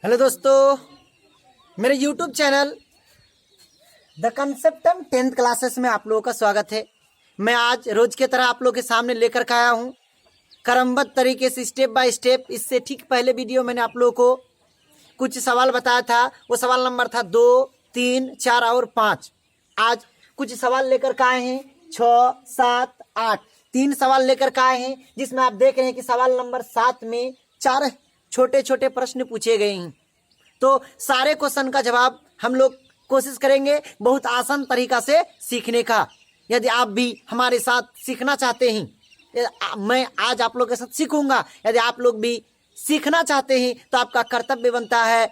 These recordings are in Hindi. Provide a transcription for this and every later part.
हेलो दोस्तों, मेरे YouTube channel the Conceptum 10th classes में आप लोगों का स्वागत है। मैं आज रोज की तरह आप लोगों के सामने लेकर के आया हूँ क्रमबद्ध तरीके से स्टेप बाय स्टेप। इससे ठीक पहले वीडियो मैंने आप लोगों को कुछ सवाल बताया था। वो सवाल नंबर था 2, 3, 4 और 5। आज कुछ सवाल लेकर के आए हैं 6, 7, 8। 3 सवाल लेकर के आए हैं जिसमें आप देख रहे हैं कि सवाल नंबर 7 में 4 छोटे छोटे प्रश्न पूछे गए हैं। तो सारे क्वेश्चन का जवाब हम लोग कोशिश करेंगे बहुत आसान तरीका से सीखने का। यदि आप भी हमारे साथ सीखना चाहते हैं, मैं आज आप लोग के साथ सीखूंगा। यदि आप लोग भी सीखना चाहते हैं तो आपका कर्तव्य बनता है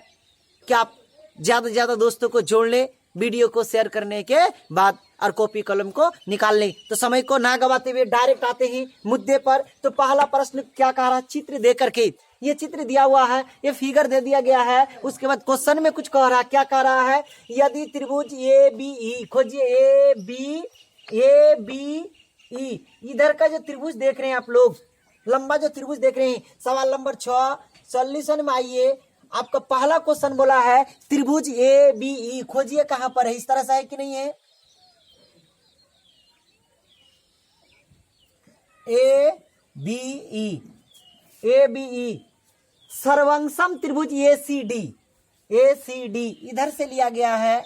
कि आप ज़्यादा से ज़्यादा दोस्तों को जोड़ लें, वीडियो को शेयर करने के बाद और कॉपी कलम को निकाल लें। तो समय को ना गवाते हुए डायरेक्ट आते हैं मुद्दे पर। तो पहला प्रश्न क्या कह रहा है, चित्र दे करके। ये चित्र दिया हुआ है, ये फिगर दे दिया गया है। उसके बाद क्वेश्चन में कुछ कह रहा है। क्या कह रहा है, यदि त्रिभुज A B E, खोजिए A B E. इधर का जो त्रिभुज देख रहे हैं आप लोग, लंबा जो त्रिभुज देख रहे हैं। सवाल नंबर 6 सॉल्यूशन में आइए। आपका पहला क्वेश्चन बोला है त्रिभुज ए बी ई, खोजिए कहां पर है। इस तरह से है कि नहीं है, ए बी ई सर्वंसम त्रिभुज ए सी डी इधर से लिया गया है।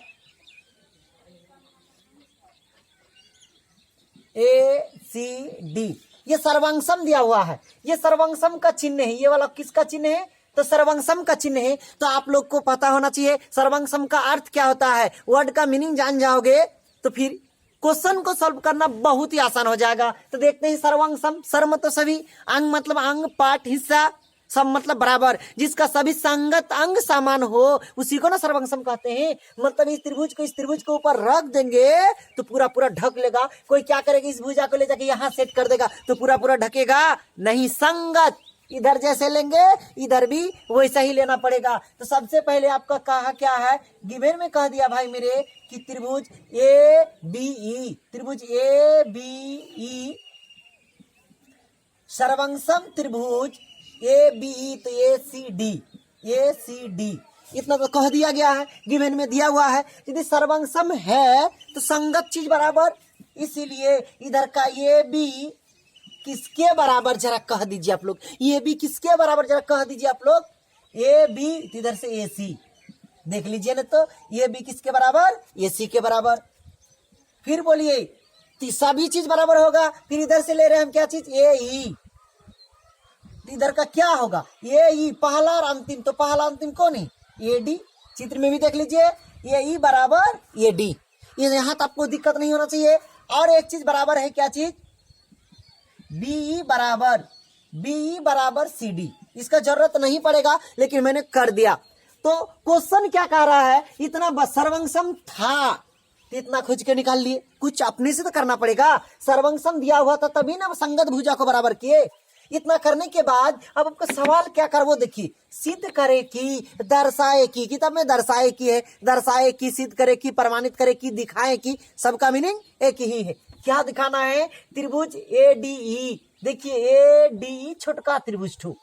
ए सी डी ये सर्वंसम दिया हुआ है। ये सर्वंसम का चिन्ह है। ये वाला किसका चिन्ह है, तो सर्वंसम का चिन्ह है। तो आप लोग को पता होना चाहिए सर्वंसम का अर्थ क्या होता है। वर्ड का मीनिंग जान जाओगे तो फिर क्वेश्चन को सॉल्व करना बहुत ही आसान हो जाएगा। तो देखते हैं सर्वंसम। सर्व तो सभी, अंग मतलब अंग, पार्ट हिस्सा, सब मतलब बराबर, जिसका सभी संगत अंग समान हो उसी को ना सर्वंसम कहते हैं। मतलब इस त्रिभुज के ऊपर रख देंगे तो पूरा पूरा ढक लेगा। कोई क्या करेगा, इस भुजा को ले जाके यहाँ सेट कर देगा तो पूरा पूरा ढकेगा नहीं। संगत इधर जैसे लेंगे इधर भी वैसा ही लेना पड़ेगा। तो सबसे पहले आपका कहा क्या है, गिवन में कह दिया भाई मेरे कि त्रिभुज ए बी ई सर्वंसम त्रिभुज ए बी ई, तो ए सी डी इतना तो कह दिया गया है, गिवन में दिया हुआ है। यदि सर्वंसम है तो संगत चीज बराबर, इसीलिए इधर का ए बी किसके बराबर जरा कह दीजिए आप लोग। ये भी किसके बराबर जरा कह दीजिए आप लोग। ए बी इधर से ए सी देख लीजिए ना, तो ये भी किसके बराबर, ए सी के बराबर। फिर बोलिए सभी चीज बराबर होगा। फिर इधर से ले रहे हैं हम क्या चीज, ए ई। इधर का क्या होगा, ए ई पहला और अंतिम। तो पहला अंतिम कौन है, ए डी। चित्र में भी देख लीजिए ए ई बराबर ए डी। यहाँ तो आपको दिक्कत नहीं होना चाहिए। और एक चीज बराबर है, क्या चीज, बीई बराबर सी डी। इसका जरूरत नहीं पड़ेगा लेकिन मैंने कर दिया। तो क्वेश्चन क्या कह रहा है, इतना सर्वंसम था तो इतना खोज के निकाल लिए। कुछ अपने से तो करना पड़ेगा। सर्वंसम दिया हुआ था तभी ना संगत भुजा को बराबर किए। इतना करने के बाद अब आपका सवाल क्या कर, वो देखिए, सिद्ध करे कि, दर्शाए की। किताब में दर्शाए की है, दर्शाए की, सिद्ध करे की, प्रमाणित करे की, दिखाए की, सबका मीनिंग एक ही है। क्या दिखाना है, त्रिभुज ए डी ई। देखिए ए डी छोटका त्रिभुज ठू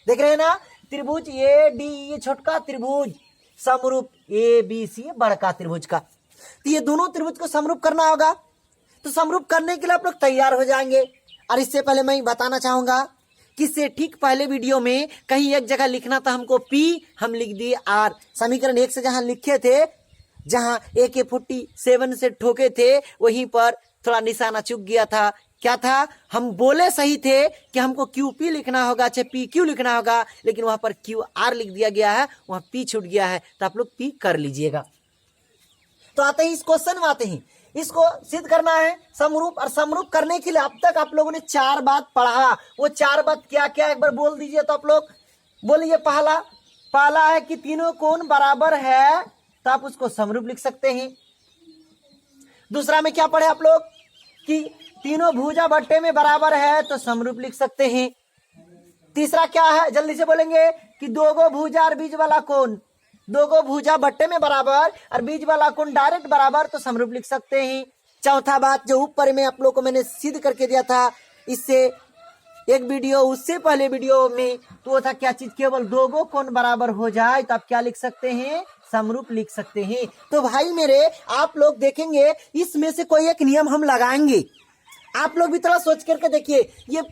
देख रहे हैं ना, त्रिभुज ए डी ई छोटका त्रिभुज समरूप ए बी सी बड़का त्रिभुज का। तो ये दोनों त्रिभुज को समरूप करना होगा। तो समरूप करने के लिए आप लोग तैयार हो जाएंगे। और इससे पहले मैं बताना चाहूंगा कि इससे ठीक पहले वीडियो में कहीं एक जगह लिखना था हमको पी, हम लिख दिए आर। समीकरण 1 से जहां लिखे थे, जहां AK-47 से ठोके थे, वहीं पर थोड़ा निशाना चूक गया था। क्या था, हम बोले सही थे कि हमको QP लिखना होगा, अच्छा PQ लिखना होगा, लेकिन वहां पर QR लिख दिया गया है, वहां P छूट गया है। तो आप लोग P कर लीजिएगा। तो आते ही इस क्वेश्चन में आते हैं, इसको सिद्ध करना है समरूप। और समरूप करने के लिए अब तक आप लोगों ने 4 बात पढ़ा। वो 4 बात क्या क्या एक बार बोल दीजिए तो आप लोग बोलिए। पहला है कि तीनों कोण बराबर है तो आप उसको समरूप लिख सकते हैं। दूसरा में क्या पढ़े आप लोग कि तीनों भुजा भट्टे में बराबर है तो समरूप लिख सकते हैं। तीसरा क्या है, जल्दी से बोलेंगे कि दो गो भुजा और बीच वाला कोण, दो गो भुजा भट्टे में बराबर और बीच वाला कोण डायरेक्ट बराबर तो समरूप लिख सकते हैं। चौथा बात जो ऊपर में आप लोग को मैंने सिद्ध करके दिया था, इससे एक वीडियो, उससे पहले वीडियो में तो था क्या चीज, केवल दो कोण बराबर हो जाए तो आप क्या लिख सकते हैं, समरूप लिख सकते हैं। तो भाई मेरे, आप लोग देखेंगे इसमें से कोई एक नियम हम लगाएंगे। आप लोग भी थोड़ा सोच करके देखिए, ये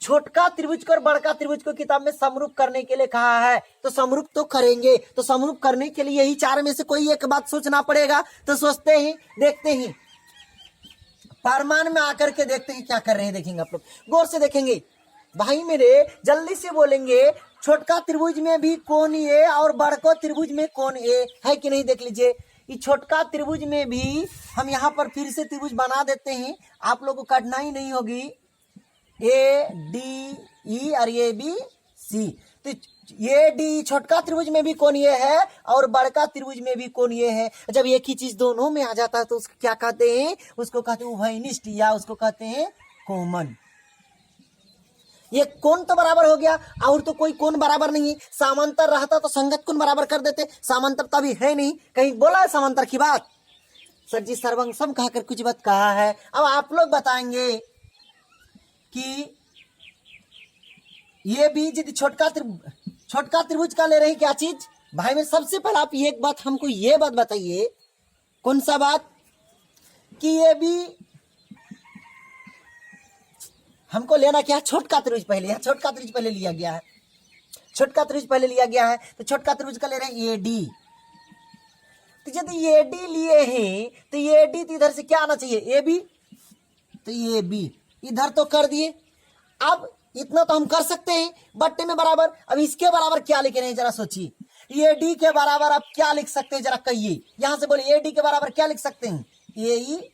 छोटका त्रिभुज को और बड़का त्रिभुज को किताब में समरूप करने के लिए कहा है, तो समरूप तो करेंगे। तो समरूप करने के लिए यही चार में से कोई एक बात सोचना पड़ेगा। तो सोचते हैं, देखते हैं, परमान में आकर के देखते हैं क्या कर रहे हैं। देखेंगे आप लोग, गौर से देखेंगे भाई मेरे, जल्दी से बोलेंगे। छोटका त्रिभुज में भी कोण ए और बड़को त्रिभुज में कोण ए है कि नहीं, देख लीजिए। इस छोटका त्रिभुज में भी हम यहाँ पर फिर से त्रिभुज बना देते हैं, आप लोग को कठिनाई नहीं होगी। ए डी ई और ए बी सी, तो ये डी छोटका त्रिभुज में भी कोण ये है और बड़का त्रिभुज में भी कोण ये है। जब एक ही चीज दोनों में आ जाता है तो उसको क्या कहते हैं, उसको कहते हैं उभयनिष्ठ, या उसको कहते हैं कॉमन। ये कोण तो बराबर हो गया, और तो कोई कोण बराबर नहीं है। समांतर रहता तो संगत कोण बराबर कर देते, समांतरता भी है नहीं, कहीं बोला है समांतर की बात? सर जी सर्वंग सम कहकर कुछ बात कहा है। अब आप लोग बताएंगे कि ये भी यदि छोटका त्रिभुज का ले रहे हैं क्या चीज, भाई में सबसे पहले आप एक बात हमको ये बात बताइए, कौन सा बात, कि ये भी हमको लेना क्या, छोटका त्रिभुज पहले, या छोटका त्रिभुज पहले लिया गया है, छोटका त्रिभुज पहले लिया गया है। तो छोटका त्रिभुज का ले रहे हैं ए डी। तो यदि ए डी लिए हैं तो ए डी तो इधर से क्या आना चाहिए, ए बी, तो ए बी इधर तो कर दिए। अब इतना तो हम कर सकते हैं, बट्टे में बराबर। अब इसके बराबर क्या लिख रहे हैं जरा सोचिए, ए डी के बराबर आप क्या लिख सकते हैं जरा कहिए, यहां से बोले ए डी के बराबर क्या लिख सकते हैं, ए ई।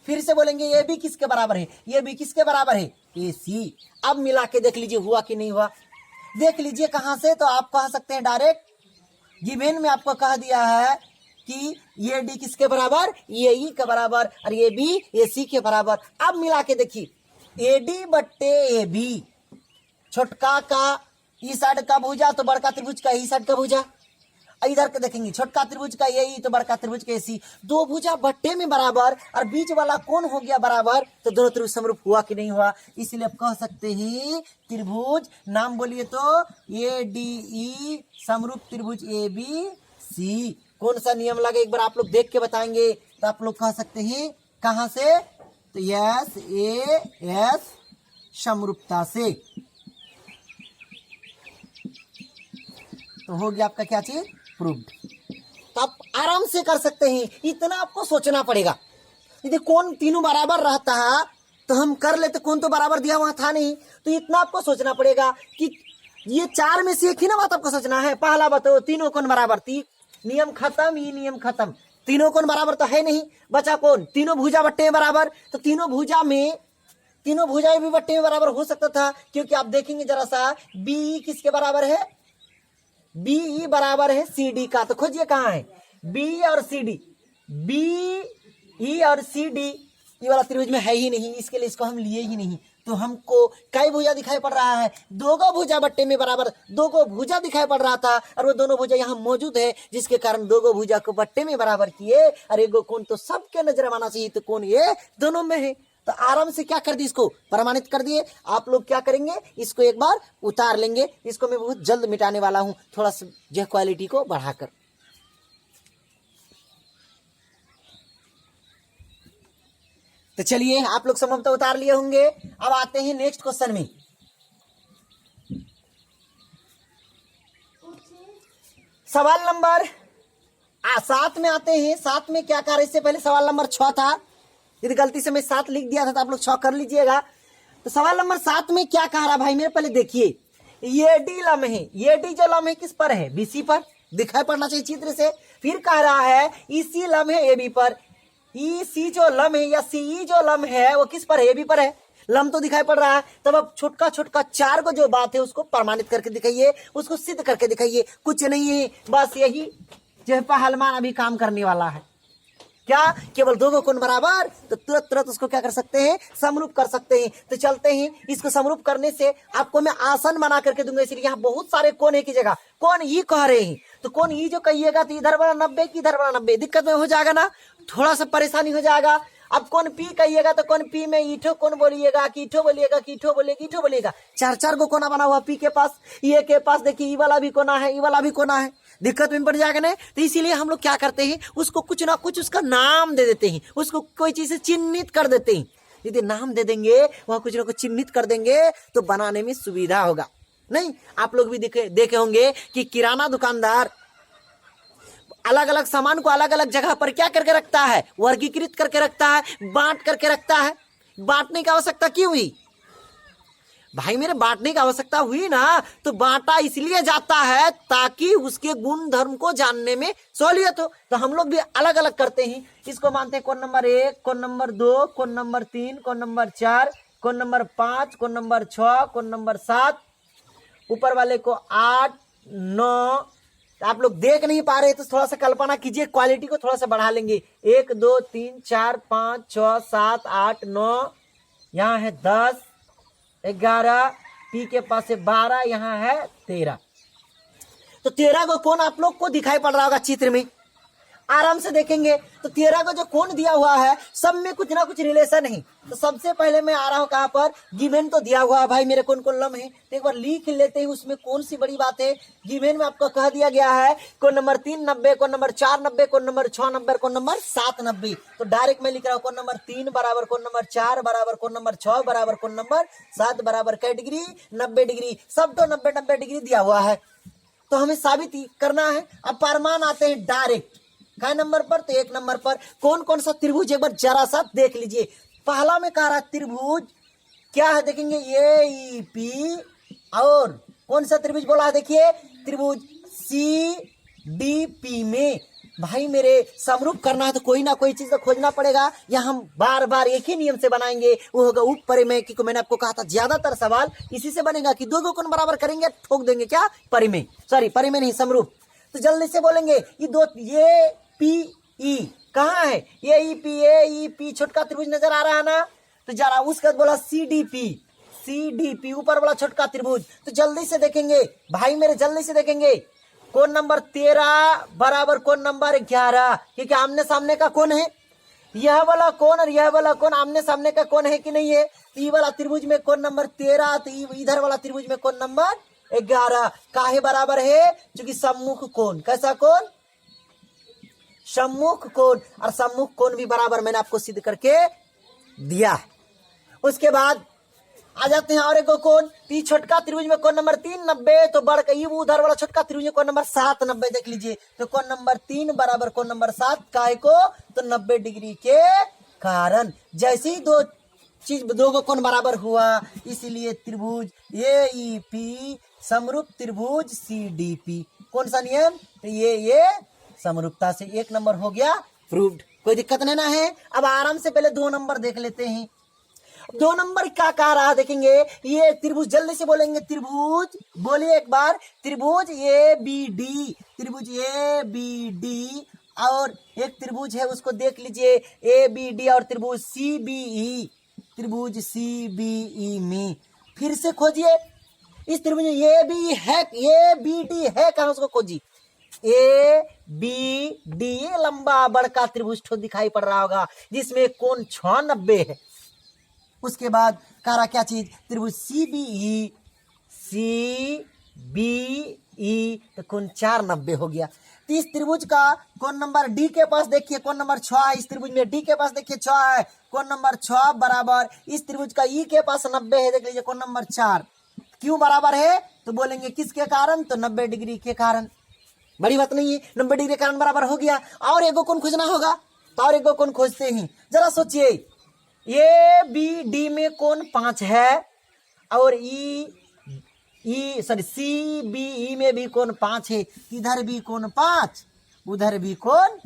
फिर से बोलेंगे ए बी किसके बराबर है, ए बी किसके बराबर है, ए सी। अब मिला के देख लीजिए हुआ कि नहीं हुआ, देख लीजिए कहां से। तो आप कह सकते हैं डायरेक्ट गिवन में आपको कह दिया है कि ये डी किसके बराबर, ये ई के बराबर, और ये बी ए सी के बराबर। अब मिला के देखिए, ए डी बट्टे ए बी, छोटका का ई साइड का भुजा तो बड़का त्रिभुज का ई साइड का भुजा। इधर के देखेंगे छोटका त्रिभुज का ये ई तो बड़का त्रिभुज का ए सी, दो भुजा बट्टे में बराबर और बीच वाला कोण हो गया बराबर। तो दोनों त्रिभुज समरूप हुआ कि नहीं हुआ, इसलिए आप कह सकते हैं त्रिभुज, नाम बोलिए तो ए डी ई समरूप त्रिभुज ए बी सी। कौन सा नियम लगे एक बार आप लोग देख के बताएंगे, तो आप लोग कह सकते हैं कहां से, तो यस ए एस समरूपता से। तो हो गया आपका क्या चीज, प्रूव्ड। तो आप आराम से कर सकते हैं, इतना आपको सोचना पड़ेगा। यदि कौन तीनों बराबर रहता है तो हम कर लेते, कौन तो बराबर दिया हुआ था नहीं, तो इतना आपको सोचना पड़ेगा कि ये चार में से एक ही ना बात आपको सोचना है। पहला बताओ तीनों कौन बराबर थी, नियम खत्म, ये नियम खत्म। तीनों कौन बराबर तो है नहीं, बचा कौन, तीनों भुजा बट्टे में बराबर। तो तीनों भुजा भी बट्टे में बराबर हो सकता था, क्योंकि आप देखेंगे जरा सा, बी किसके बराबर है, बी ई बराबर है सी डी का। तो खोजिए कहाँ है, बी और सी डी, बी ई और सी डी ये वाला त्रिभुज में है ही नहीं, इसके लिए इसको हम लिए ही नहीं। तो हमको कई भुजा दिखाई पड़ रहा है, दो भुजा बट्टे में बराबर, दो भुजा दिखाई पड़ रहा था, और वो दोनों भुजा यहाँ मौजूद है, जिसके कारण दो भुजा को बट्टे में बराबर किए। और एक कोण तो सबके नजर आना चाहिए, तो कौन ये दोनों में है। तो आराम से क्या कर दिए, इसको प्रमाणित कर दिए। आप लोग क्या करेंगे, इसको एक बार उतार लेंगे, इसको मैं बहुत जल्द मिटाने वाला हूं, थोड़ा सा जो क्वालिटी को बढ़ाकर। तो चलिए आप लोग संभवतः उतार लिए होंगे। अब आते हैं नेक्स्ट क्वेश्चन में। सवाल नंबर 7 में आते हैं। 7 में क्या कर, इससे पहले सवाल नंबर 6 था, यदि गलती से मैं 7 लिख दिया था तो आप लोग 6 कर लीजिएगा। तो सवाल नंबर 7 में क्या कह रहा भाई मेरे, पहले देखिए, ये डी लम्ब है, ये डी जो लम्ब है किस पर है, बीसी पर, दिखाई पड़ना चाहिए चित्र से। फिर कह रहा है इसी लम्ब है ए बी पर, ई सी जो लम्ब है या सी ई जो लम्ब है वो किस पर है, ए बी पर है। लम्ब तो दिखाई पड़ रहा है। तब अब छोटका छोटका 4 को जो बात है उसको प्रमाणित करके दिखाइए, उसको सिद्ध करके दिखाइए। कुछ नहीं है, बस यही जो है पहलवान अभी काम करने वाला है। क्या, केवल दो कोण बराबर, तो तुरंत तुरंत उसको क्या कर सकते हैं, समरूप कर सकते हैं। तो चलते हैं, इसको समरूप करने से आपको मैं आसन बना करके दूंगा, इसलिए यहाँ बहुत सारे कोण है की जगह कोण ई कह रहे हैं। तो कोण ई जो कहिएगा तो इधर वाला 90 की इधर वाला 90, दिक्कत में हो जाएगा ना, थोड़ा सा परेशानी हो जाएगा। अब कौन पी कहिएगा तो कौन पी में ईठो कौन बोलिएगा, कीठो बोलिएगा, कीठो बोलिएगा, ईठो बोलिएगा। चार चार को कोना बना हुआ पी के पास, ये के पास देखिए ई वाला भी कोना है, ई वाला भी कोना है, दिक्कत में पड़ जाएगा ना। तो इसीलिए हम लोग क्या करते हैं, उसको कुछ ना कुछ उसका नाम दे देते हैं, उसको कोई चीज से चिन्हित कर देते हैं। यदि नाम दे देंगे वहां कुछ ना कुछ चिन्हित कर देंगे तो बनाने में सुविधा होगा। नहीं, आप लोग भी देखे होंगे कि किराना दुकानदार अलग अलग सामान को अलग अलग जगह पर क्या करके रखता है, वर्गीकृत करके रखता है, बांट करके रखता है। बांटने की आवश्यकता क्यों हुई भाई मेरे? बांटने की आवश्यकता हुई ना तो बांटा इसलिए जाता है ताकि उसके गुण धर्म को जानने में सहूलियत हो। तो हम लोग भी अलग अलग करते हैं, इसको मानते हैं कौन नंबर 1, कौन नंबर 2, कौन नंबर 3, कौन नंबर 4, कौन नंबर 5, कौन नंबर 6, कौन नंबर 7, ऊपर वाले को 8, 9। आप लोग देख नहीं पा रहे तो थोड़ा सा कल्पना कीजिए, क्वालिटी को थोड़ा सा बढ़ा लेंगे। 1 2 3 4 5 6 7 8 9, यहाँ है 10 11, पी के पास है 12, यहाँ है 13। तो 13 को कौन आप लोग को दिखाई पड़ रहा होगा चित्र में, आराम से देखेंगे तो 13 को जो कौन दिया हुआ है सब में कुछ ना कुछ रिलेशन है। तो सबसे पहले मैं आ रहा हूं कहां पर, गिवन तो दिया हुआ है भाई मेरे कौन कौन लम्हे है, तो एक बार लिख लेते हैं उसमें कौन सी बड़ी बात है। गिवन में आपको कह दिया गया है कौन नंबर 3 90, कौन नंबर 4 90, कौन नंबर 6 90, कौन नंबर 7 90। तो डायरेक्ट मैं लिख रहा हूं कौन नंबर 3 बराबर कौन नंबर 4 बराबर कौन नंबर 6 बराबर कौन नंबर 7 बराबर कै डिग्री 90 डिग्री, सब तो 90 90 डिग्री दिया हुआ है। तो हमें साबित करना है। अब परमान आते हैं डायरेक्ट कै नंबर पर, तो 1 नंबर पर कौन कौन सा त्रिभुज एक बार जरा सा देख लीजिए। पहला में कह रहा त्रिभुज क्या है, देखेंगे ए पी, और कौन सा त्रिभुज बोला है, देखिए त्रिभुज सी डी पी में भाई मेरे समरूप करना है तो कोई ना कोई चीज तो खोजना पड़ेगा, या हम बार बार एक ही नियम से बनाएंगे, वो होगा उप परिमेय। क्योंकि मैंने आपको कहा था ज्यादातर सवाल इसी से बनेगा कि दो कोण बराबर करेंगे ठोक देंगे क्या, परिमेय, सॉरी परिमेय नहीं समरूप। तो जल्दी से बोलेंगे ये दो, ये पी ई कहाँ है, ये ई पी छोटका त्रिभुज नजर आ रहा है ना, तो जरा उसका बोला सी डी पी ऊपर वाला छोटका त्रिभुज। तो जल्दी से देखेंगे भाई मेरे, जल्दी से देखेंगे कौन नंबर 13 बराबर कौन नंबर 11, क्योंकि आमने सामने का कौन है, यह वाला कौन और यह वाला कौन आमने सामने का कौन है कि नहीं है। तो ये वाला त्रिभुज में कौन नंबर 13, तो इधर वाला त्रिभुज में कौन नंबर 11, काहे बराबर है, क्योंकि सम्मुख कोण, कैसा कोण, सम्मुख कोण, और सम्मुख कोण भी बराबर मैंने आपको सिद्ध करके दिया। उसके बाद आ जाते हैं और एक कोण, छोटका त्रिभुज में कौन नंबर 3 90, तो बढ़ के उधर वाला छोटका त्रिभुज में कौन नंबर 7 90, देख लीजिए। तो कौन नंबर 3 बराबर कौन नंबर 7, काहे को, तो 90 डिग्री के कारण। जैसे ही दो चीज दो को कोण बराबर हुआ, इसीलिए त्रिभुज ए ई पी समरूप त्रिभुज सी डी पी। कौन सा नियम, तो ये समरूपता से 1 नंबर हो गया प्रूव्ड, कोई दिक्कत नहीं ना है। अब आराम से पहले 2 नंबर देख लेते हैं। 2 नंबर क्या कह रहा देखेंगे, ये त्रिभुज, जल्दी से बोलेंगे त्रिभुज, बोलिए एक बार, त्रिभुज ए बी डी, त्रिभुज ए बी डी, और एक त्रिभुज है उसको देख लीजिए ए बी डी, और त्रिभुज सी बी ई, त्रिभुज सी बी ई में फिर से खोजिए इस त्रिभुज में ए बी है, ए बी डी है कहां, उसको खोजिए। ए बी डी लंबा बड़का त्रिभुज ठो दिखाई पड़ रहा होगा जिसमें कोण 690 है। उसके बाद कह रहा क्या चीज, त्रिभुज सी बी ई, तो कोण 490 हो गया। तो इस त्रिभुज का कोण नंबर डी के पास देखिए कोण नंबर 6 है, इस त्रिभुज में डी के पास देखिए 6 है, कोण नंबर 6 बराबर इस त्रिभुज का ई के पास 90 है, देख लीजिए कोण नंबर 4। क्यों बराबर है, तो बोलेंगे किसके कारण, तो 90 डिग्री के कारण। बड़ी बात नहीं है, 90 डिग्री के कारण बराबर हो गया। और एक कोण खोजना होगा, तो और एक कोण खोजते हैं। जरा सोचिए, ए बी डी में कोण 5 है, और सी बी ई में भी कोण 5 है, इधर भी कोण 5 उधर भी कोण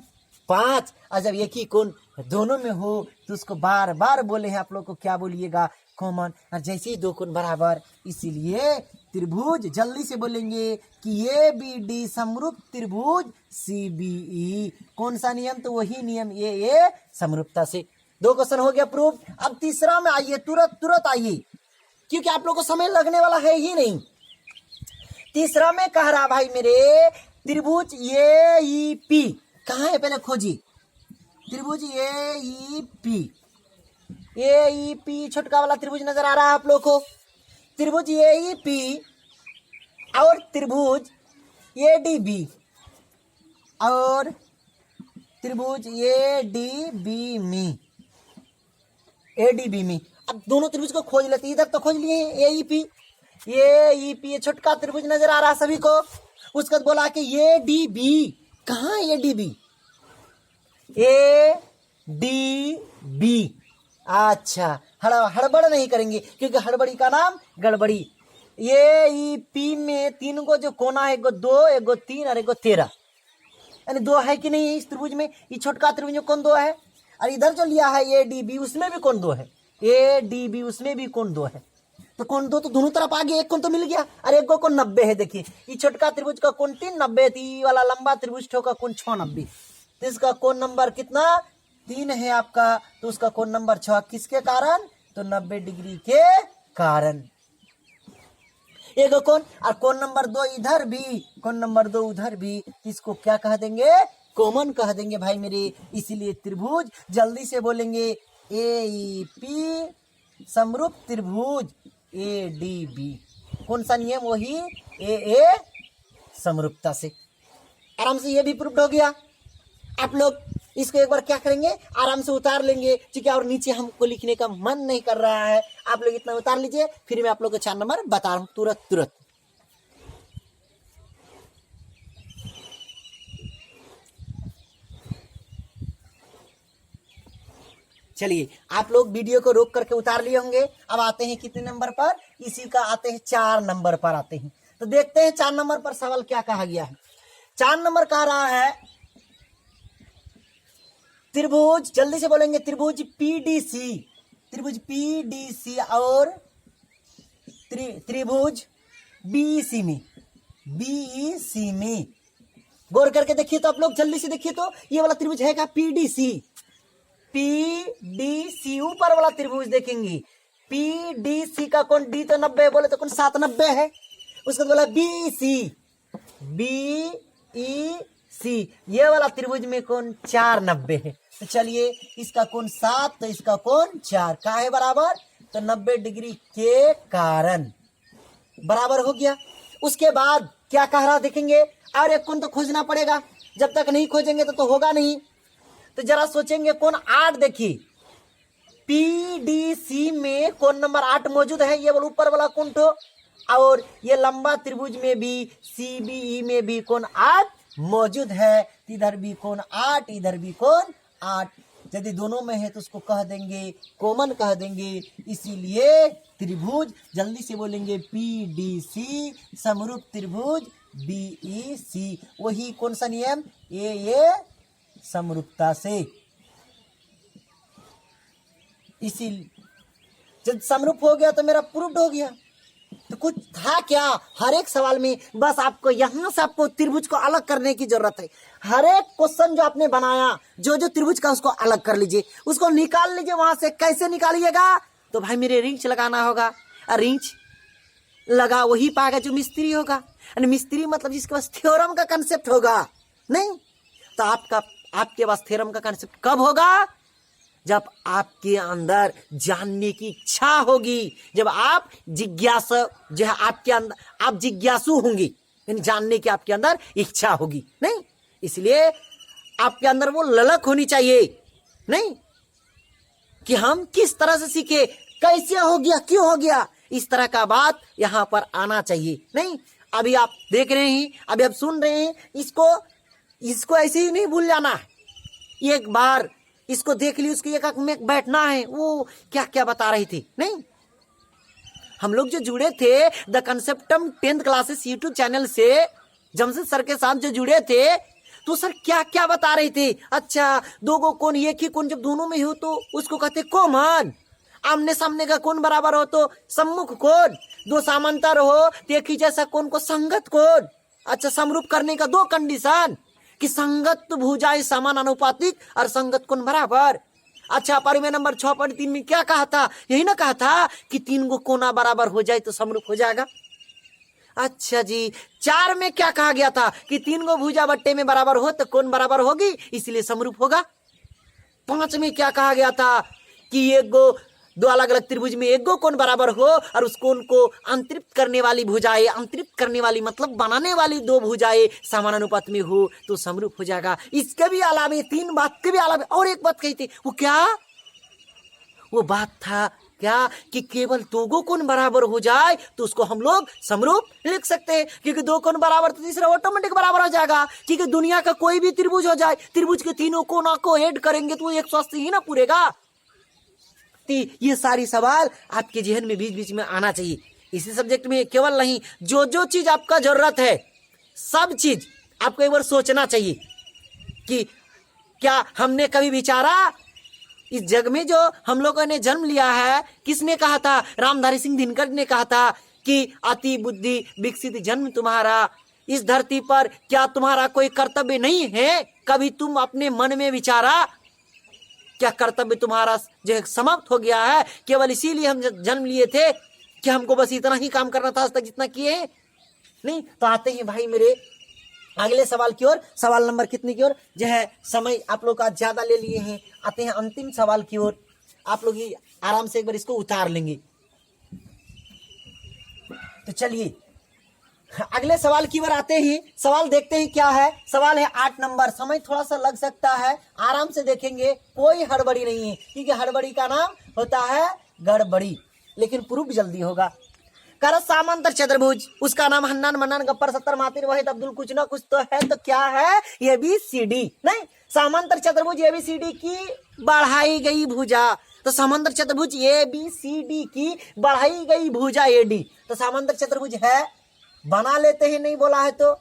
5। और जब एक ही कोण दोनों में हो तो उसको बार बार बोले हैं आप लोग को, क्या बोलिएगा, कॉमन। और जैसे ही 2 कोण बराबर, इसीलिए त्रिभुज, जल्दी से बोलेंगे कि ए बी डी समरूप त्रिभुज सी बी ई। कौन सा नियम, तो वही नियम ए समरूपता से। 2 क्वेश्चन हो गया प्रूफ। अब तीसरा में आइए, तुरंत आइए, क्योंकि आप लोग को समय लगने वाला है ही नहीं। तीसरा में कह रहा भाई मेरे त्रिभुज ए ई पी कहाँ है, पहले खोजिए। त्रिभुज ए ई पी छोटका वाला त्रिभुज नजर आ रहा है आप लोग को। त्रिभुज ए ई पी और त्रिभुज ए डी बी और त्रिभुज ए डी बी में अब दोनों त्रिभुज को खोज लेते। इधर तो खोज लिए ए ई पी ये छोटका त्रिभुज नजर आ रहा है सभी को। उसका बोला कि ए डी बी, कहाँ A D B? A D B. अच्छा, हड़बड़ नहीं करेंगे क्योंकि हड़बड़ी का नाम गड़बड़ी। ए ई पी में तीन को जो कोना है, एगो 2, एगो 3 और एगो 13, यानी 2 है कि नहीं इस त्रिभुज में? ये छोटका त्रिभुज में कौन 2 है? और इधर जो लिया है ए डी बी उसमें भी कौन 2 है? ए डी बी उसमें भी कौन 2 है? तो कौन 2 तो दोनों तरफ आ गया, एक कौन तो मिल गया। और एक को कौन 90 है। देखिए ये छोटका त्रिभुज का कौन 390 थी, वाला लंबा त्रिभुज का कौन 690। तो इसका कौन नंबर कितना? 3 है आपका, तो उसका कौन नंबर 6। किसके कारण? तो 90 डिग्री के कारण। एक कौन और कौन नंबर 2 इधर भी, कौन नंबर 2 उधर भी। इसको क्या कह देंगे? कॉमन कह देंगे भाई मेरे। इसीलिए त्रिभुज जल्दी से बोलेंगे ए ई पी समरूप त्रिभुज ए डी बी। कौन सा नियम? वही ए समरूपता से। आराम से ये भी प्रूफ हो गया। आप लोग इसको एक बार क्या करेंगे, आराम से उतार लेंगे, ठीक है। और नीचे हमको लिखने का मन नहीं कर रहा है, आप लोग इतना उतार लीजिए, फिर मैं आप लोग को 4 नंबर बता रहा हूं तुरंत। चलिए आप लोग वीडियो को रोक करके उतार लिए होंगे। अब आते हैं कितने नंबर पर? इसी का आते हैं 4 नंबर पर आते हैं। तो देखते हैं 4 नंबर पर सवाल क्या कहा गया है। 4 नंबर कह रहा है त्रिभुज, जल्दी से बोलेंगे, त्रिभुज पीडीसी और त्रिभुज बीईसी में गौर करके देखिए तो आप लोग, जल्दी से देखिए तो ये वाला त्रिभुज है क्या? पीडीसी ऊपर वाला त्रिभुज देखेंगे। पीडीसी का कौन? डी तो 90 बोले तो कौन 790 है। उसका बोला बीईसी ये वाला त्रिभुज में कौन 490 है। तो चलिए इसका कौन 7 तो इसका कौन 4 का है बराबर, तो 90 डिग्री के कारण बराबर हो गया। उसके बाद क्या कह रहा देखेंगे, और एक कौन तो खोजना पड़ेगा, जब तक नहीं खोजेंगे तो होगा नहीं। तो जरा सोचेंगे कौन 8, देखिए पीडीसी में कौन नंबर 8 मौजूद है, ये वाला ऊपर वाला कौन तो, और ये लंबा त्रिभुज में भी सीबीई में भी कौन 8 मौजूद है। इधर भी कौन 8, इधर भी कौन 8। यदि दोनों में है तो उसको कह देंगे कॉमन कह देंगे। इसीलिए त्रिभुज जल्दी से बोलेंगे पीडीसी समरूप त्रिभुज बीईसी। वही कौन सा नियम? ए समरूपता से। इसी जब समरूप हो गया तो मेरा प्रूफ हो गया। तो कुछ था क्या? हर एक सवाल में बस आपको यहां से आपको त्रिभुज को अलग करने की जरूरत है। हर एक क्वेश्चन जो आपने बनाया, जो त्रिभुज का, उसको अलग कर लीजिए, उसको निकाल लीजिए वहां से। कैसे निकालिएगा? तो भाई मेरे रिंच लगाना होगा, रिंच लगा वही पाएगा जो मिस्त्री होगा। मिस्त्री मतलब जिसके पास थ्योरम का कंसेप्ट होगा। नहीं तो आपके पास थ्योरम का कंसेप्ट कब होगा? जब आपके अंदर जानने की इच्छा होगी, जब आप जिज्ञासा जो है आपके अंदर, आप जिज्ञासु होंगे, यानी जानने की आपके अंदर इच्छा होगी। नहीं, इसलिए आपके अंदर वो ललक होनी चाहिए, नहीं कि हम किस तरह से सीखे, कैसे हो गया, क्यों हो गया, इस तरह का बात यहां पर आना चाहिए। नहीं, अभी आप देख रहे हैं, अभी आप सुन रहे हैं, इसको ऐसे ही नहीं भूल जाना है। एक बार इसको देख ली, उसकी एक में बैठना है, वो क्या क्या बता रही थी। नहीं, हम लोग जो जुड़े थे the Conceptum 10th classes YouTube channel से, जमशेद सर के साथ जो जुड़े थे, तो सर क्या क्या बता रहे थे। अच्छा, दो को कोण, एक ही कोण जब दोनों में हो तो उसको कहते कॉमन। आमने सामने का कोण बराबर हो तो सम्मुख कोण, दो समांतर हो तो एक ही जैसा कोण को संगत कोण। अच्छा, समरूप करने का 2 कंडीशन कि संगत भुजाएं समान अनुपातिक और संगत कोण बराबर। अच्छा, परिमेय नंबर 6.3 में क्या कहा था? यही ना कहा था कि 3 को कोना बराबर हो जाए तो समरूप हो जाएगा। अच्छा जी, 4 में क्या कहा गया था कि 3 को भुजा बट्टे में बराबर हो तो कोण बराबर होगी, इसलिए समरूप होगा। 5 में क्या कहा गया था कि एक गो दो अलग अलग त्रिभुज में एक गो कोण बराबर हो और उस कोण को अंतरित करने वाली भुजाएं, अंतरित करने वाली मतलब बनाने वाली दो भुजाएं समानानुपात में हो तो समरूप हो जाएगा। इसके भी अलावे 3 बात के भी अलावे और एक बात कही थी, वो क्या, वो बात था क्या कि केवल 2 गो कोण बराबर हो जाए तो उसको हम लोग समरूप लिख सकते हैं, क्योंकि 2 कोण बराबर तो तीसरा ऑटोमेटिक बराबर हो जाएगा। क्योंकि दुनिया का कोई भी त्रिभुज हो जाए, त्रिभुज के तीनों कोणों को ऐड करेंगे तो 180 ही ना पूरेगा। ये सारी सवाल आपके जहन में बीच बीच में आना चाहिए। इसी सब्जेक्ट में केवल नहीं, जो जो चीज आपका जरूरत है सब चीज आपको एक बार सोचना चाहिए कि क्या हमने कभी विचारा, इस जग में जो हम लोगों ने जन्म लिया है, किसने कहा था, रामधारी सिंह दिनकर ने कहा था कि अति बुद्धि विकसित जन्म तुम्हारा, इस धरती पर क्या तुम्हारा कोई कर्तव्य नहीं है? कभी तुम अपने मन में विचारा क्या कर्तव्य तुम्हारा जो है समाप्त हो गया है? केवल इसीलिए हम जन्म लिए थे कि हमको बस इतना ही काम करना था आज तक जितना किए हैं? नहीं। तो आते हैं भाई मेरे अगले सवाल की ओर। सवाल नंबर कितने की ओर जो है, समय आप लोग का ज्यादा ले लिए हैं। आते हैं अंतिम सवाल की ओर। आप लोग ही आराम से एक बार इसको उतार लेंगे। तो चलिए अगले सवाल की ओर आते ही सवाल देखते हैं क्या है। सवाल है 8 नंबर। समय थोड़ा सा लग सकता है, आराम से देखेंगे, कोई हड़बड़ी नहीं है, क्योंकि हड़बड़ी का नाम होता है गड़बड़ी, लेकिन प्रूफ जल्दी होगा। कर समांतर चतुर्भुज, उसका नाम हन्नान मन्नान गप्पर 70 मातिर वहीद अब्दुल कुछ ना कुछ तो है, तो क्या है? ABCD नहीं, समांतर चतुर्भुज ABCD की बढ़ाई गई भुजा। तो समांतर चतुर्भुज ABCD की बढ़ाई गई भुजा AD, तो समांतर चतुर्भुज है। बना लेते हैं, नहीं बोला है तो।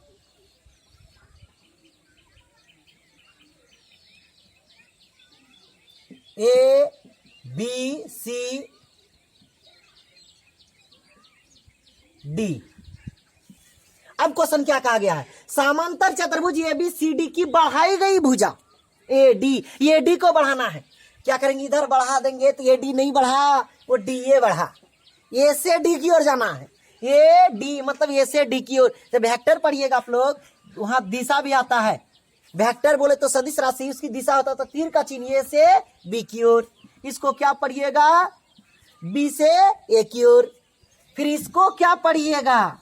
ABCD। अब क्वेश्चन क्या कहा गया है? समांतर चतुर्भुज ABCD की बढ़ाई गई भुजा AD, AD को बढ़ाना है। क्या करेंगे? इधर बढ़ा देंगे तो AD नहीं बढ़ा, वो DA बढ़ा। A से D की ओर जाना है। AD मतलब A से D की ओर। जब वेक्टर पढ़िएगा आप लोग, वहां दिशा भी आता है। वेक्टर बोले तो सदिश राशि, उसकी दिशा होता है तो तीर का चिन्ह A से B की ओर। इसको क्या पढ़िएगा? B से A की ओर। फिर इसको क्या पढ़िएगा?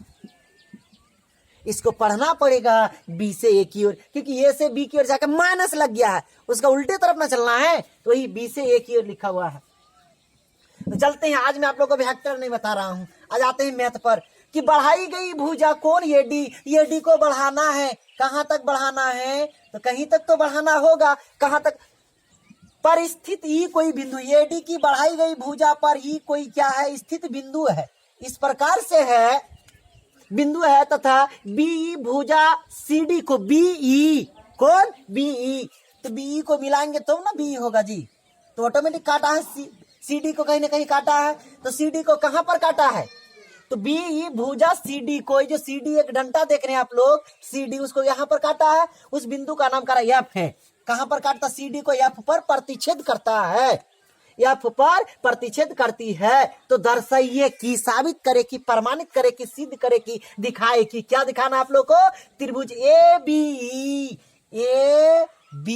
इसको पढ़ना पड़ेगा B से A की ओर, क्योंकि A से B की ओर जाकर माइनस लग गया है, उसका उल्टे तरफ ना चलना है, तो वही B से A की ओर लिखा हुआ है। तो चलते हैं, आज मैं आप लोगों को वेक्टर नहीं बता रहा हूं, आज आते हैं मैथ पर कि बढ़ाई गई भुजा कौन? AD को बढ़ाना है। कहां तक बढ़ाना है? तो कहीं तक तो बढ़ाना होगा। कहां तक? पर स्थित ई कोई बिंदु, AD की बढ़ाई गई भुजा पर ई कोई क्या है? स्थित बिंदु है। इस प्रकार से है, बिंदु है, तथा BE भुजा CD को, BE कौन? BE, तो BE को मिलाएंगे तो ना BE होगा जी। तो ऑटोमेटिक काटा है, CD को कहीं ना कहीं काटा है, तो CD को कहां पर काटा है? तो BE भुजा CD को, जो CD एक डंटा देख रहे हैं आप लोग, CD उसको यहां पर काटा है। उस बिंदु का नाम करा F है। कहां पर काटता? CD को F पर प्रतिच्छेद करता है, F पर प्रतिच्छेद करती है। तो दर्शाइए कि, साबित करे कि, प्रमाणित करे कि, सिद्ध करे कि, दिखाए कि। क्या दिखाना आप लोग को? त्रिभुज ABE, ABE,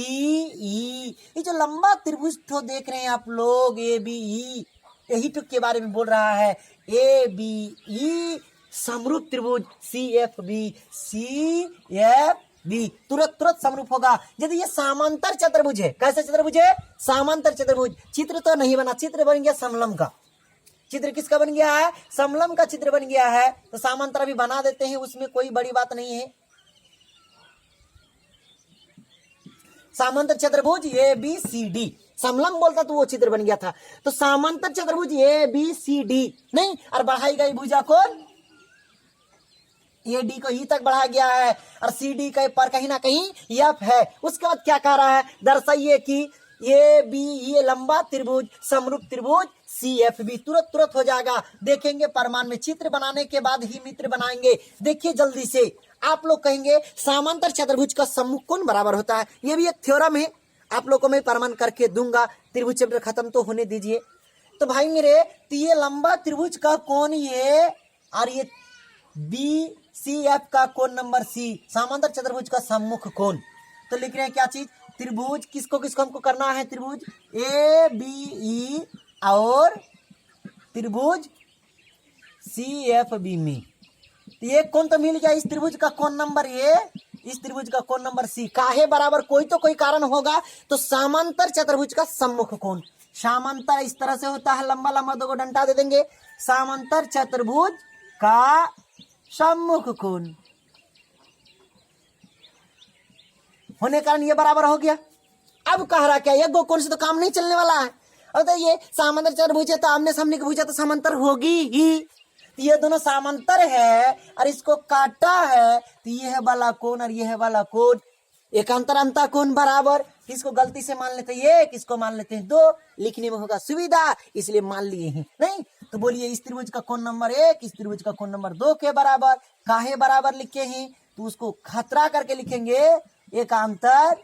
ये जो लंबा त्रिभुज तो देख रहे हैं आप लोग ABE, यही टुक के बारे में बोल रहा है। ABE समरूप त्रिभुज CFB, CFB तुरंत समरूप होगा यदि ये समांतर चतुर्भुज है। कैसे चतुर्भुज है? समांतर चतुर्भुज। चित्र तो नहीं बना, चित्र बन गया समलंब का। चित्र किसका बन गया है? समलंब का चित्र बन गया है। तो समांतर अभी बना देते हैं, उसमें कोई बड़ी बात नहीं है। समांतर चतुर्भुज ABCD, समलंब बोलता तो वो चित्र बन गया था। तो समांतर चतुर्भुज ABCD नहीं, और बढ़ाई गई भुजा कौन? AD को ही तक बढ़ाया गया है, और CD के पर कहीं ना कहीं F है। उसके बाद क्या कह रहा है? दर्शाइए कि ABE लंबा त्रिभुज समरूप त्रिभुज CFB। तुरंत हो जाएगा, देखेंगे प्रमाण में। चित्र बनाने के बाद ही मित्र बनाएंगे। देखिए जल्दी से, आप लोग कहेंगे समांतर चतुर्भुज का सम्मुख कोण बराबर होता है। ये भी एक थ्योरम है, आप लोग को मैं प्रमाण करके दूंगा। त्रिभुज चैप्टर खत्म तो होने दीजिए। तो भाई मेरे, तो ये लंबा त्रिभुज का कोण ये, और ये BCF का कोण नंबर C, समांतर चतुर्भुज का सम्मुख कोण। तो लिख रहे हैं क्या चीज? त्रिभुज किसको किसको हमको करना है, त्रिभुज ए बी ई और त्रिभुज सी एफ बी में। तो ये कौन तो मिल गया, इस त्रिभुज का कोण नंबर ए, इस त्रिभुज का कोण नंबर सी। काहे बराबर, कोई तो कोई कारण होगा, तो समांतर चतुर्भुज का सम्मुख कोण, समांतर इस तरह से होता है, लंबा लंबा दो को डंडा दे देंगे, समांतर चतुर्भुज का सम्मुख कोण होने कारण ये बराबर हो गया। अब कह रहा क्या, एक गो कोण से तो काम नहीं चलने वाला है। अब तो ये समांतर चतुर्भुज है तो आमने सामने की भुजा तो समांतर होगी ही, तो ये दोनों समांतर है और इसको काटा है, तो ये है वाला कोण और ये है वाला कोण, एकांतर अंता कोण बराबर। किसको गलती से मान लेते हैं एक, किसको मान लेते हैं दो, लिखने में होगा सुविधा इसलिए मान लिए हैं। नहीं तो बोलिए इस त्रिभुज का कोण नंबर एक इस त्रिभुज का कोण नंबर दो के बराबर। काहे बराबर लिखे हैं, तो उसको खतरा करके लिखेंगे एकांतर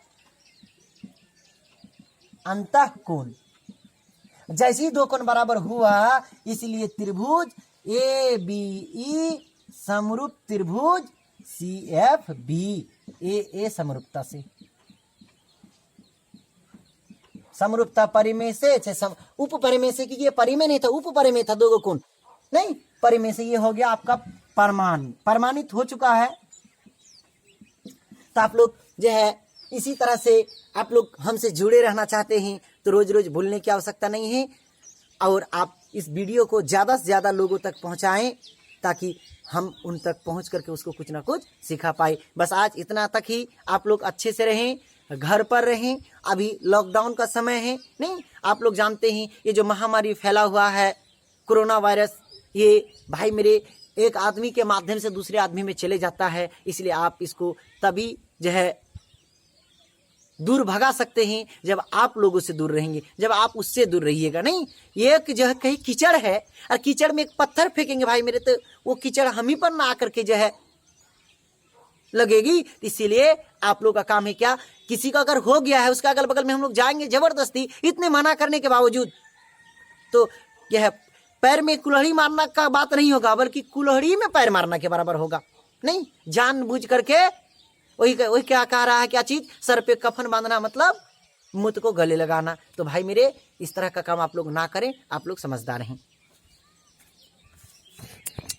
अंतः कोण। जैसे ही दो कोण बराबर हुआ इसलिए त्रिभुज ए बी ई समरूप त्रिभुज सी एफ बी, ए समरूपता से, समरूपता परिमेय से उप परिमेय से, क्योंकि ये परिमेय नहीं था उप परिमेय था, दो कोण नहीं, परिमेय से ये हो गया आपका प्रमाणित हो चुका है। तो आप लोग जो है इसी तरह से आप लोग हमसे जुड़े रहना चाहते हैं तो रोज रोज भूलने की आवश्यकता नहीं है, और आप इस वीडियो को ज़्यादा से ज़्यादा लोगों तक पहुंचाएं ताकि हम उन तक पहुंच करके उसको कुछ ना कुछ सिखा पाए। बस आज इतना तक ही, आप लोग अच्छे से रहें, घर पर रहें, अभी लॉकडाउन का समय है। नहीं आप लोग जानते हैं ये जो महामारी फैला हुआ है कोरोना वायरस, ये भाई मेरे एक आदमी के माध्यम से दूसरे आदमी में चले जाता है, इसलिए आप इसको तभी जो है दूर भगा सकते हैं जब आप लोगों से दूर रहेंगे, जब आप उससे दूर रहिएगा। नहीं एक जो है कहीं कीचड़ है और कीचड़ में एक पत्थर फेंकेंगे भाई मेरे, तो वो कीचड़ हम ही पर ना आकर के जो है लगेगी। इसीलिए आप लोग का काम है क्या, किसी का अगर हो गया है उसका अगल बगल में हम लोग जाएंगे जबरदस्ती, इतने मना करने के बावजूद, तो यह पैर में कुल्हड़ी मारना का बात नहीं होगा, बल्कि कुल्हड़ी में पैर मारना के बराबर होगा। नहीं जानबूझ करके वही क्या कह रहा है, क्या चीज, सर पे कफन बांधना मतलब मुत को गले लगाना। तो भाई मेरे इस तरह का काम आप लोग ना करें, आप लोग समझदार हैं।